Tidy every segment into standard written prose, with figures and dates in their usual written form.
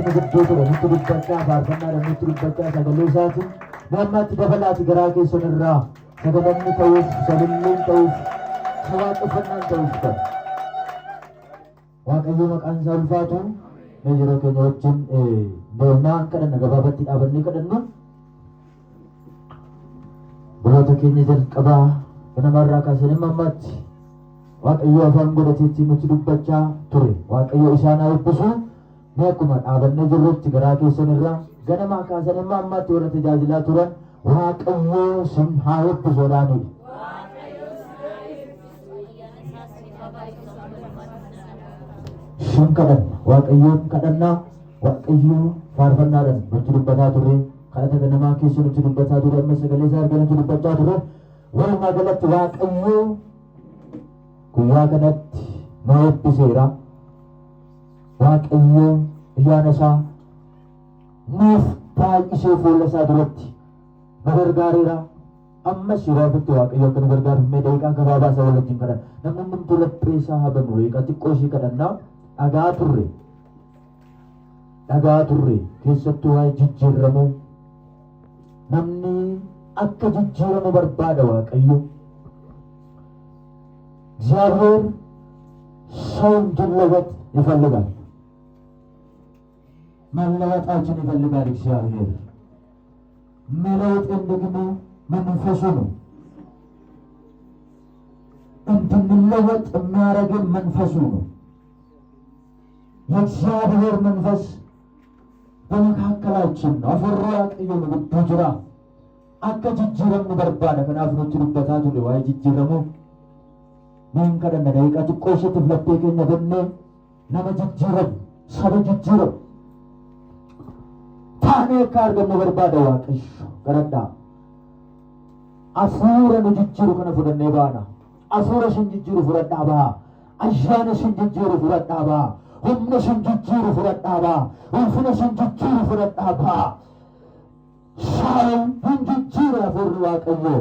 nuguddootu nutti dubbachaa faarfannaa nutti dubbachaa sagalee isaatiin namatti dabalaati garaa keessan irraa sagalanni ta'uuf salilleen ta'uuf waaqeffannaan ta'uuf ta'u waaqayyo maqaan isaa ulfaatu mee yeroo keenya wajjin deemnaan kadhanna gabaabatti dhaabannee kadhannu buloota keenya jalqabaa ganamarraa kaasanii mammaatti waaqayyo afaan godhateetti nutti dubbachaa ture waaqayyo isaan haa eebbisu mee akkuma dhaabannee jirrutti garaa keessan irraa ganamaa kaasanii mammaatti warra tajaajilaa turan waaqayyo sin haa eebbisu olaanudha. Shin kadhanna waaqayyoon kadhannaa waaqayyo faarfannaadhaan nutti dubbataa ture kadhata ganamaa keessa nutti dubbataa ture amma sagalee isaa argaa nutti dubbachaa ture walumaa galatti waaqayyo guyyaa kanatti nu eebbiseera waaqayyo ayyaana isaa nuuf baay'isee fuula isaa duratti nu gargaareera ammas yeroo ofitti waaqayyo akka nu gargaaruuf mee daqiiqaa gabaabaa isa wajjin kadhanna namni hundumtuu laphee isaa habannu daqiiqaa xiqqoo ishii kadhannaa dhagaa turre keessattuu waa'ee jijjiiramuu namni akka jijjiiramu barbaada waaqayyo እግዚአብሔር ሰው እንዲለወጥ ይፈልጋል መለወጣችን ይፈልጋል እግዚአብሔር መለወጥን ደግሞ መንፈሱ ነው እንድንለወጥ የሚያደርገን መንፈሱ ነው የእግዚአብሔር መንፈስ በመካከላችን ነው አፈሩ waaqayyo ልቡ ጅራ akka jijjiiramu barbaada kanaaf nutti dubbataa ture waa'ee jijjiiramuu ምን kadhanna daqiiqaa xiqqoo isheetiif laphee keenya bannee nama jijjiiramu saba jijjiiramu taanee akka argannu barbaada waaqayyo kadhadhaa hafuura nu jijjiiru kana fudhannee baana hafuura sin jijjiiru fudhadhaa baha ayyaana sin jijjiiru fudhadhaa baha humna sin jijjiiru fudhadhaa baha ulfina sin jijjiiru fudhadhaa baha Shaawun hin jijjiiru hafuurri waaqayyo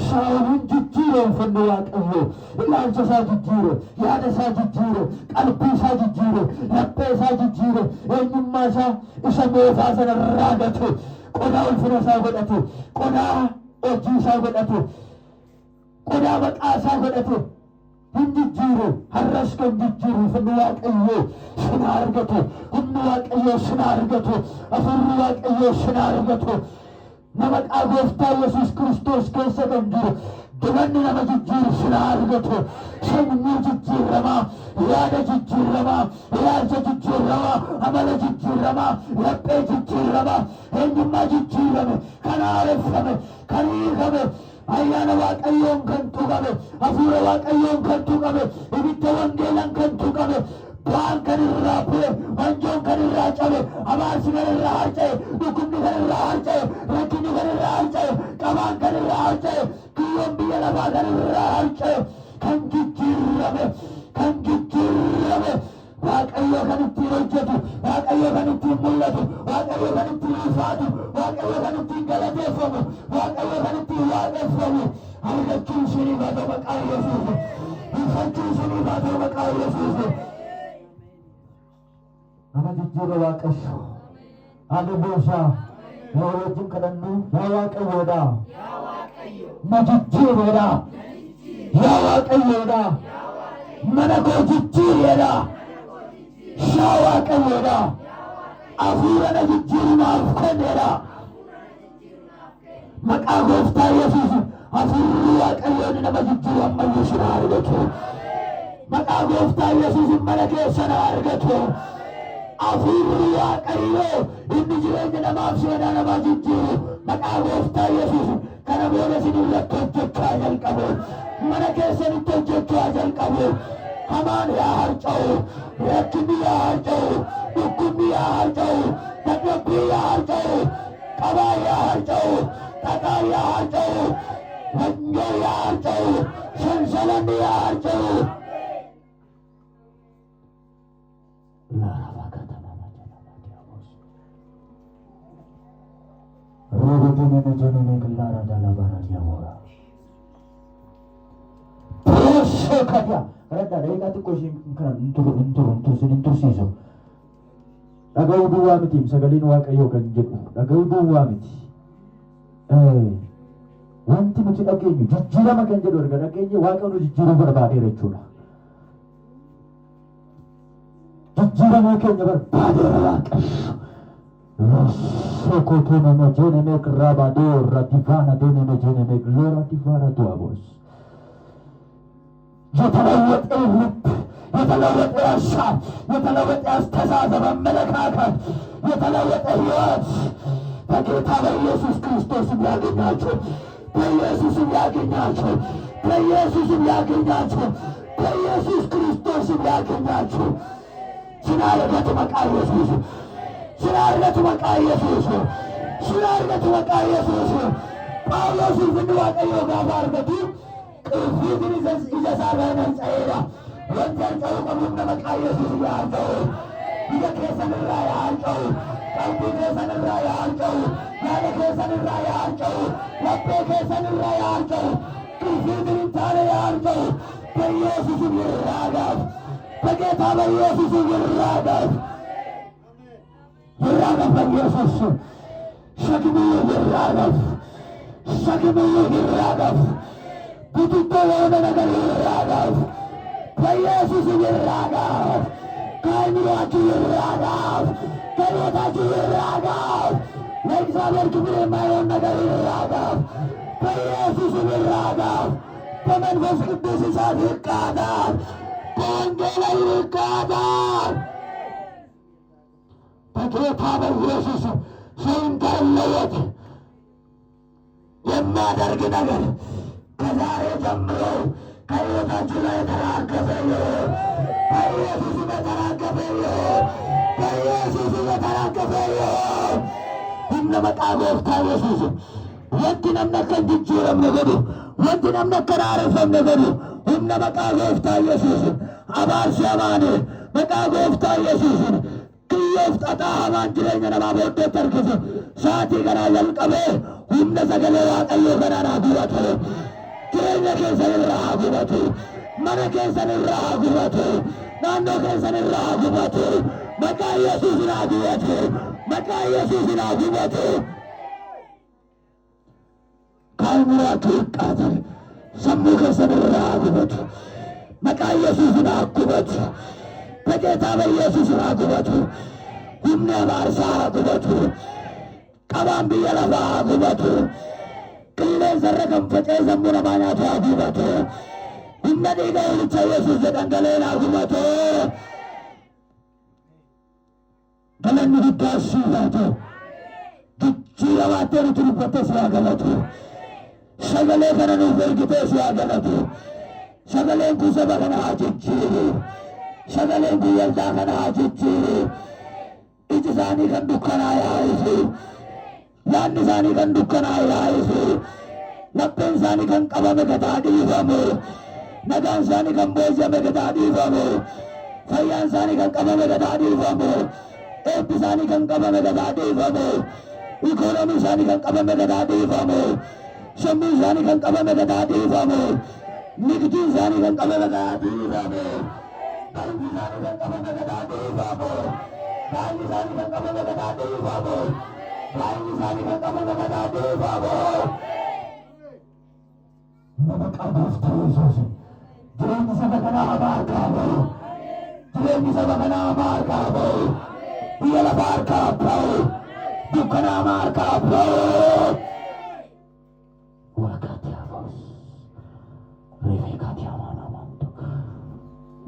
shaawun hin jijjiiru ulfinni waaqayyo ilaalcha isaa jijjiiru yaada isaa jijjiiru qalbii isaa jijjiiru laphee isaa jijjiiru eenyummaa isaa isa mootaa sana irraa gatu qodaa ulfina isaa godhatu qodaa hojii isaa godhatu qodaa maqaa isaa godhatu hin jijjiiru har'as kan jijjiiru ulfinni waaqayyo sin argatu humni waaqayyo sin argatu hafuurri waaqayyo sin argatu nama gooftaa Yesuus Kiristoos keessa kan jiru dibanni nama jijjiiru sin argatu sanyii jijjiiramaa yaada jijjiiramaa ilaalcha jijjiiramaa amala jijjiiramaa laphee jijjiiramaa eenyummaa jijjiirame kan haareffame kan hiikame ayyaana waaqayyoon kan tuqame hafuura waaqayyoon kan tuqame ibidda wangeelaan kan tuqame bu'aan kan irraa bu'e wanjoon kan irraa cabe abaarsi kan irraa harca'e dhukkubni kan irraa harca'e rakkinni kan irraa harca'e qabaan kan irraa harca'e kiyyoon biyya lafaa kan irraa harca'e kan jijjiirame waaqayyo kan ittiin hojjetu waaqayyo kan ittiin mul'atu waaqayyo kan ittiin ulfaatu waaqayyo kan ittiin galateeffamu waaqayyo kan ittiin waaqeffamu argachuun sinii baatoo maqaa Yesuus ulfachuun sinii baatoo maqaa Yesuus nama jijjiira waaqayyo haleluuyaa yoo wajjin kadhannu yaa waaqayyoodha na jijjiireedha yaa waaqayyoodha mana koo jijjiireedha yaa waaqayyoodha hafuura na jijjiiruudhaaf kenneedha maqaa gooftaa Yesuus hafuurri waaqayyoon nama jijjiiru ammayyuu sin argatu maqaa gooftaa Yesuus mana keessa na argatu hafuurri waaqayyo inni jireenya namaaf seenaa namaa jijjiiru maqaa gooftaa Yesuus kana booda sin irratti hojjechaa jalqabu mana keessanitti hojjechaa jalqabu hamaan yaa harca'u rakkinni yaa harca'u dhukkubni yaa harca'u dadhabbii yaa harca'u qabaa yaa harca'u dhagaa yaa harca'u wanjoo yaa harca'u sansalanni yaa harca'u Robotin ini kelara dalam barat yang murah. Sekadar, kerana dari kata kucing kerana untuk sini. dhaga'uu duwwaa miti sagaleen waaqayyoo kan jedhu dhaga'uu duwwaa miti. Wanti nuti dhageenyu jijjiirama kan jedhu erga dhageenye waaqa nu jijjiiruu barbaadeera jechuudha. Jijjiirama keenya barbaadeera waaqayyo. Sokoto nama jenemek rabado radivana denemek lora divara duabos. የተለወጠ ልብ የተለወጠ ሀሳብ የተለወጠ አስተሳሰብ አመለካከት የተለወጠ ሕይወት በጌታ በኢየሱስ ክርስቶስም ያገኛችሁ በኢየሱስም ያገኛችሁ በኢየሱስም ያገኛችሁ በኢየሱስ ክርስቶስም ያገኛችሁ ስናርገቱ መቃ ኢየሱስ ስናርገቱ መቃ ኢየሱስ ስናርገቱ መቃ ኢየሱስ ጳውሎስ ፍንዋቀዮ ጋር አርገቱ ቅፊትን ይዘሳረነን ጸይዳ ወንጀል ቀውቀሙም ነመቃ ኢየሱስ ያርገው ይገከሰንራ ያርገው ቀልቢ ከሰንራ ያርገው ያለ ከሰንራ ያርገው ለቤ ከሰንራ ያርገው ቅፊትን ታለ ያርገው በኢየሱስ ይራጋፍ በጌታ በኢየሱስ ይራጋፍ ይራጋፍ በኢየሱስ ሸክሙ ይራጋፍ ሸክሙ ይራጋፍ ቡትቶ የሆነ ነገር ይራጋፍ በኢየሱስ ይራጋፍ ከአይምሮአችሁ ይራጋፍ ከቤታችሁ ይራጋፍ ለእግዚአብሔር ክብር የማይሆን ነገር ይራጋፍ በኢየሱስ ይራጋፍ በመንፈስ ቅዱስ እሳት ይቃጠል በወንጌል ይቃጠል በጌታ በኢየሱስ ሰው እንዳይለወጥ የሚያደርግ ነገር ከዛሬ ጀምሮ ከሕይወታችሁ ላይ የተራገፈ ይሁን። በኢየሱስ የተራገፈ ይሁን። በኢየሱስ የተራገፈ ይሁን። humna maqaa gooftaa Yesuus wanti namni akka hin jijjiiramne godhu wanti namni akka hin haareffamne godhu humna maqaa gooftaa Yesuus abaarsi amaane maqaa gooftaa Yesuus kiyyoof xaxaa hamaan jireenya namaa booddeetti harkisu sa'aatii kanaa jalqabee humna sagalee waaqayyoo kanaan haa gubatu. Jireenya keessan irraa haa gubatu. Mana keessan irraa haa gubatu. Naannoo keessan irraa haa gubatu. Maqaa Yesuusin haa gubatu. Maqaa Yesuusin haa gubatu. Kaalmuraatu hiqqaatan sammuu keessan irraa haa gubatu. Maqaa Yesuusin haa gubatu. Begeetaa በኢየሱስን haa gubatu. Humni abaarsaa haa gubatu. Qabaan biyya lafaa haa gubatu. qilleensarra kan faca'e sammuu namaa nyaatu haa gubatu. Humna dhiiga hoolicha Yesuus dhangala'een haa gubatu. Galanni guddaa siif haa ta'u. Jijjiiramattee nuti dubbattee si haa galatu. Sagalee kana nuuf ergitee si haa galatu. Sagaleen kun saba kana haa jijjiiru. Sagaleen kun waldaa kana haa jijjiiru. Iji isaanii kan dukkanaa yaa'isu. Yaanni isaanii kan dukkanaa yaa'isu. Lapheen isaanii kan qabame gataa dhiifamu. Nagaan isaanii kan boojjame gataa dhiifamu. Fayyaan isaanii kan qabame gataa dhiifamu. Eebbi isaanii kan qabame gataa dhiifamu. Ikoonoomii isaanii kan qabame gataa dhiifamu. Sammuu isaanii kan qabame gataa dhiifamu. Nigdii isaanii kan qabame gataa dhiifamu. Qalbii isaanii kan qabame gataa dhiifamu. Baay'ee isaanii kan qabame gataa dhiifamu. Baay'ee isaanii kan qabame gataa dhiifamu. Nama qabuuf ta'uu Yesuus jireenyi saba kanaa hamaa harkaa bahu. Jireenyi saba kanaa hamaa harkaa bahu. Biyya lafaa harkaa bahu. Dukkana hamaa harkaa bahu. Wakati hafuus reefekati hamaa namantu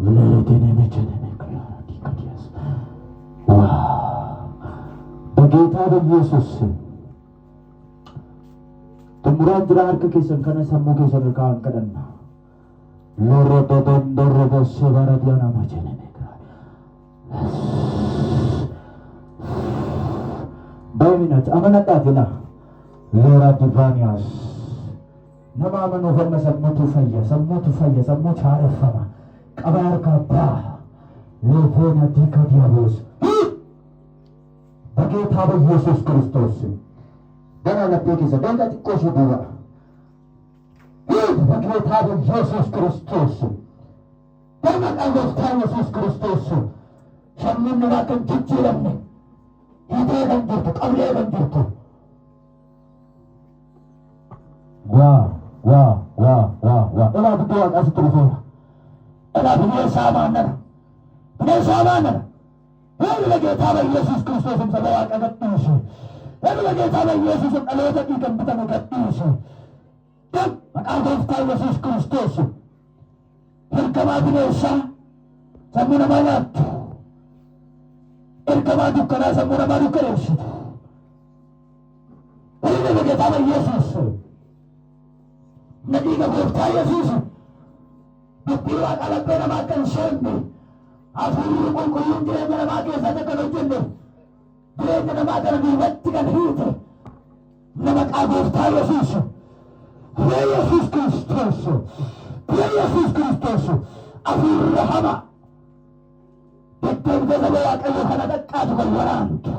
vleeteneme kiraati kadiyas በጌታ በኢየሱስ ጥሙራን ጅራ harka keessan kana sammuu keessan irraa kadhanna lorrododondorrobosse baradiana majeneme በእምነት አመነጣትና ሎራ ዲቫኒያስ nama amanuu fama sammuutu fayya sammuutu haareffama qabaa harkaa abbaa leefeena diika diyaboos በጌታ በኢየሱስ ክርስቶስ ገና ለቤተሰብ ገና ጥቆሽ ዱባ በጌታ በኢየሱስ ክርስቶስ በመቃ ጎፍታ ኢየሱስ ክርስቶስ ሸምኑ ባከን ጅጅረምነ qablee kan jirtu. Waa. Ilaa bidda waaqaa sitti dhufeera. Ilaa bineensa amaanana. Bineensa amaanana. Ilma geetaa በኢየሱስ ክርስቶስም saba waaqa gadhiise. Ilma geetaa በኢየሱስም dhaloota dhiigan bitame gadhiise. Maqaa gooftaa Yesuus Kiristoos. Ergamaa bineensaa sammuu namaa nyaattu. Ergamaa dukkanaa sammuu namaa dukkaneessitu. Ilma geetaa በኢየሱስ nadiga gooftaa Yesuus dubbii waaqa laphee namaa kan seenne hafuurri qulqulluun jireenya namaa keessatti kan hojjenne jireenya namaa kana duubatti kan hiite nama maqaa gooftaa Yesuus Yesuus Kiristoos hafuurri hama deddeebitee saba waaqayyoo kana dhaqqaatu kan waraantu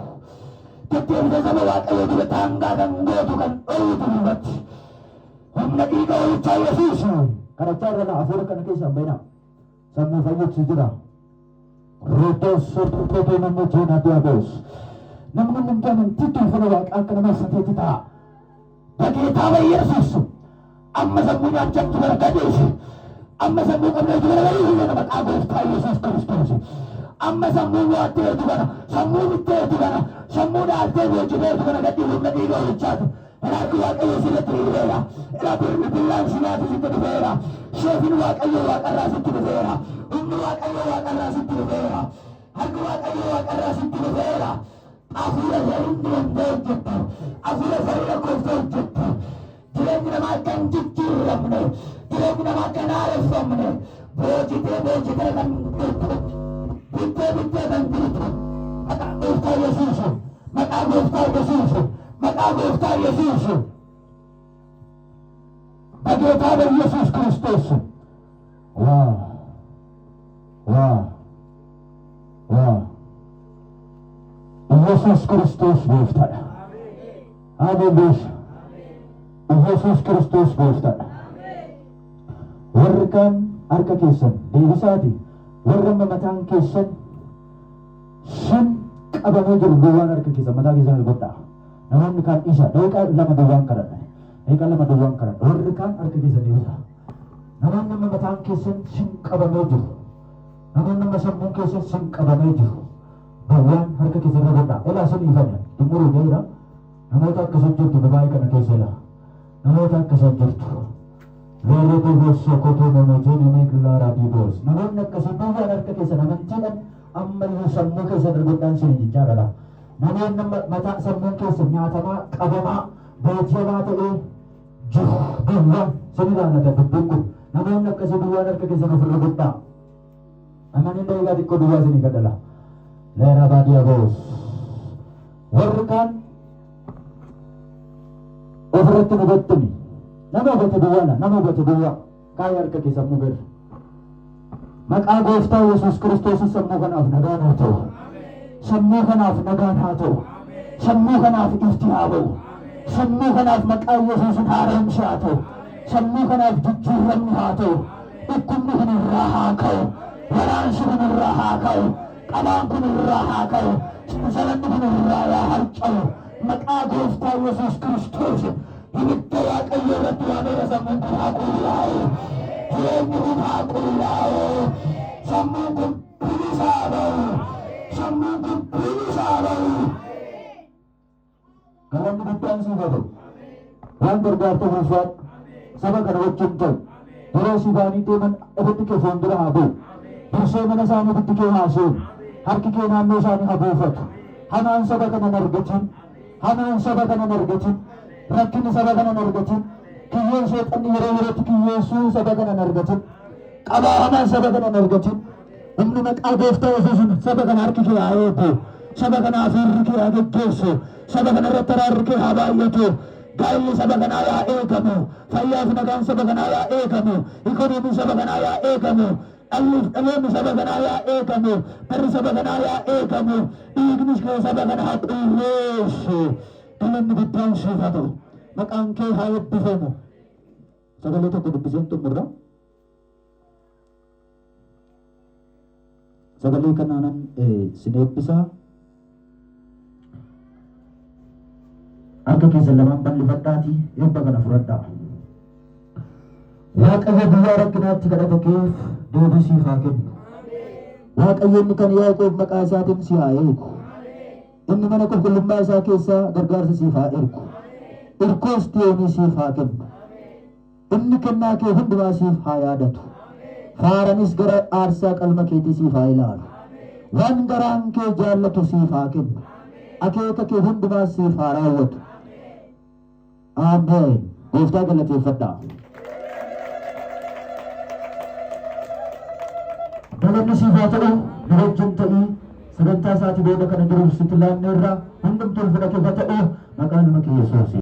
deddeebitee saba waaqayyoo dura taangaa kan gootu kan dhoowwitu duubatti humna dhiiga hoolichaa Yesuus kadhachaa irra hafuura kana keessa hin bahinaa sammuu fayyadsi jira rotos sotootee namni jeenaa diyaabos namni hundi amantiitti ulfina waaqaa akka nama sateetti ta'a bageetaa Yesuus amma sammuu nyaachattu bara gadeesse amma sammuu qabneetu bara gadiise nama maqaa gooftaa Yesuus Kiristoos amma sammuu mo'atteetu kana sammuu bitteetu kana sammuu dhaaltee boojjiteetu kana gadhiisu humna dhiiga hoolichaati. Raku waaqayyo sitti dhufeera. Rabbiin billaan siyaatu sitti dhufeera. Sheefiin waaqayyo waaqarraa sitti dhufeera. Humni waaqayyo waaqarraa sitti dhufeera. Harki waaqayyo waaqarraa sitti dhufeera. Hafuura sariin deemtee hojjettu. Hafuura sarii lakkoofte hojjettu. Jireenyi namaa kan jijjiiramne. Jireenyi namaa kan haareffamne. Boojitee kan jirtu. Bittee kan jirtu. Maqaa gooftaa Yesuus. Maqaa gooftaa Yesuus. maqaa gooftaa Yesuus በጌታ በኢየሱስ ክርስቶስ ኢየሱስ ክርስቶስ ጎፍታል ሃሌሉያ ኢየሱስ ክርስቶስ ጎፍታል ወርካን አርከ ኬሰን ዴቢሳቲ ወረመ መታን ኬሰን ሽን ቀበመ ጅሩ ጎዋን አርከ ኬሰን መታ ኬሰን ጎዳ namoonni kaan isa dheeqaa lama duwwaan kadhadha warri kaan harka keessan dhiisa namoonni nama mataan keessan sin qabamee jiru namoonni nama sammuun keessan sin qabamee jiru duwwaan harka keessan godha ilaa sun ifanya xumuruu beera namoota akkasii jirtu baay'ee kana keessa ilaa namoota akkasii jirtu leerree boosoo kotoo namoota namee kilaaraa diiboos namoonni akkasii duwwaan harka keessan amantiidhaan ammayyuu sammuu keessan godhaan sin jijjaadha namoonni mataa sammuun keessa nyaatamaa qabamaa booji'amaa ta'ee jiru duwwaan sin ilaallata dubbiin kun namoonni akkasii duwwaan harka keessan ofirra godhaa amanni dheegaa xiqqoo duwwaa sinii gadhala leeraa baadiyyaa boos warri kaan ofirratti nu gottuni nama hubate duwwaana nama hubate duwwaa kaayee harka keessan mubeera maqaa gooftaa Yesuus Kiristoos sammuu kanaaf nagaan haa ta'u sammuu kanaaf nagaan haa ta'u sammuu kanaaf ifti haa ba'u sammuu kanaaf maqaa Yesuusin haaromsi haa ta'u sammuu kanaaf jijjiiramni haa ta'u dhukkubni kun irraa haa ka'u waraansi kun irraa haa ka'u qabaan kun irraa haa ka'u salanni kun irraa haa harca'u maqaa gooftaa Yesuus Kiristoos ibidda waaqayyo irratti waameera sammuun kun haa qullaa'u jireenyi kun haa qullaa'u sammuun kun bilisaa ba'u sammuun kun bilisaa ba'u galanni guddaan siif haa ta'u waan gargaartee ulfaat saba kana wajjin ta'u yeroo si baanii deeman ibiddi kee fuuldura haa bu'u dursee mana isaanii ibiddi kee haa seenu harki kee naannoo isaanii haa buufatu hamaan saba kana hin argatin hamaan saba kana hin argatin rakkinni saba kana hin argatin kiyyeen seexanni yeroo yerootti kiyyeessuu saba kana hin argatin qabaa hamaan saba kana hin argatin humni maqaa gooftaa Yesuusin saba kana harki kee haa eegu saba kana hafuurri kee haa geggeessu saba kana irratti araarri kee haa baay'atu gaa'illi saba kanaa yaa eegamu fayyaaf nagaan saba kanaa yaa eegamu ikoonomiin saba kanaa yaa eegamu alliif dhabeenyi saba kanaa yaa eegamu barri saba kanaa yaa eegamu dhiignis kee saba kana haa qulleessu galanni guddaan siif haa ta'u maqaan kee haa eebbifamu sagalee tokko dubbiseen xumurra sagalee kanaanan sin eebbisaa Akka keessa lamaan bal'ifadhaati eebba kana fudhadhaa. Waaqayyo guyyaa rakkinaatti kadhate keef deebii siif haa kennu. Waaqayyo inni kan Yaaqoob maqaa isaatiin si haa eegu. Inni mana qulqullummaa isaa keessaa gargaarsa siif haa ergu. Irkoos deemii siif haa kennu. Inni kennaa kee hundumaa siif haa yaadatu. Faaranis gara aarsaa qalma keetii siif haa ilaalu. Waan garaan kee jaallatu siif haa kennu. Akeeka kee hundumaa siif haa raawwatu. Ameen. Gooftaa galateeffadhaa. Galanni siif haa ta'u, nu wajjin ta'ii sagantaa isaatii booda kana jiru sitti laanneerra hundumtuu fudhate haa ta'u maqaa nama kee Yesuus.